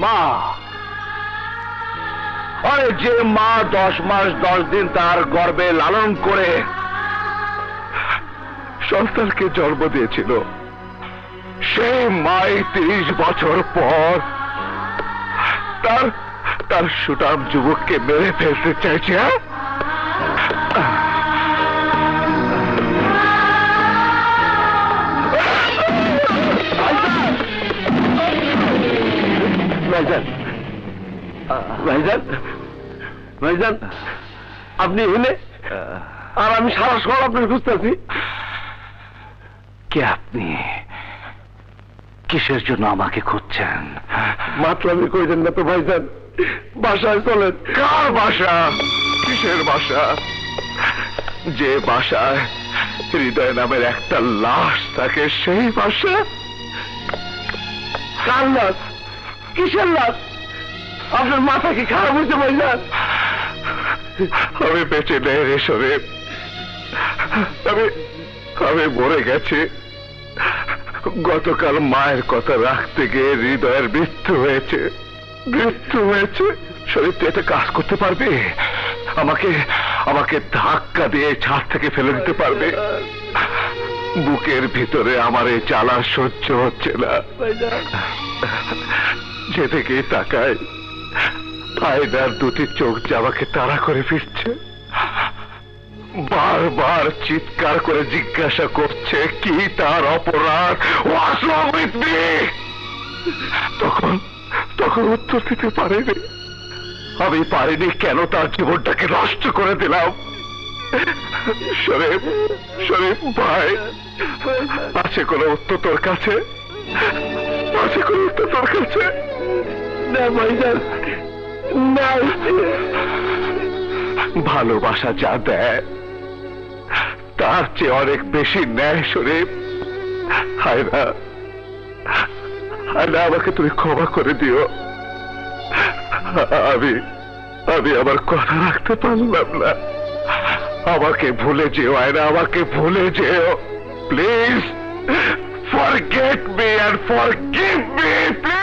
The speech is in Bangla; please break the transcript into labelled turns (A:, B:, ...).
A: মা, আরে যে মা 10 মাস 10 দিন তার গর্ভে লালন করে সন্তানকে জন্ম দিয়েছিল, সেই মাই 30 বছর পর তার তার সুঠাম যুবককে মেরে ফেলতে চাইছে। ভাইজান, ভাইজান, ভাইজান, আপনি এলে আর আমি সারা শহর আপনার খুঁজতেছি। কে আপনি? কিসের জন্য আমাকে খুঁজছেন? মাত্র আমি কইলেন না তো ভাইজান, বাসায় চলেন। কার বাসা? কিসের বাসা? যে বাসায় হৃদয় নামের একটা লাশ থাকে, সেই বাসা? কার লাশ? কিসের লাশ? আপনার মাথা কি খারাপ হয়েছে ভাইজান? আমি বেঁচে নেই রে শরীফ, আমি মরে গেছি। গতকাল মায়ের কথা রাখতে গিয়ে হৃদয়ের মৃত্যু হয়েছে, মৃত্যু হয়েছে। শরীফ, তুই একটা কাজ করতে পারবে? আমাকে আমাকে ধাক্কা দিয়ে ছাদ থেকে ফেলে দিতে পারবে? বুকের ভিতরে আমার এই জ্বালা সহ্য হচ্ছে না। যেদিকে তাকায় আয়নার দুটি চোখ যে আমাকে তাড়া করে ফিরছে, বারবার চিৎকার করে জিজ্ঞাসা করছে কি তার অপরাধ, What's wrong with me? তখন উত্তর দিতে পারিনি। আমি পারিনি কেন তার জীবনটাকে নষ্ট করে দিলাম। শরীফ, শরীফ ভাই, আছে কোনো উত্তর তোর কাছে? আছে কোনো উত্তর তোর কাছে? না ভাইজান, না। ভালোবাসা যা দেয় তার চেয়ে অনেক বেশি নেয় শরীফ। হায়না, হায়না, আমাকে তুমি ক্ষমা করে দিও। আমি আমার কথা রাখতে পারলাম না। আমাকে ভুলে যেও আয়না, আমাকে ভুলে যেও please. Forget me and forgive me, please.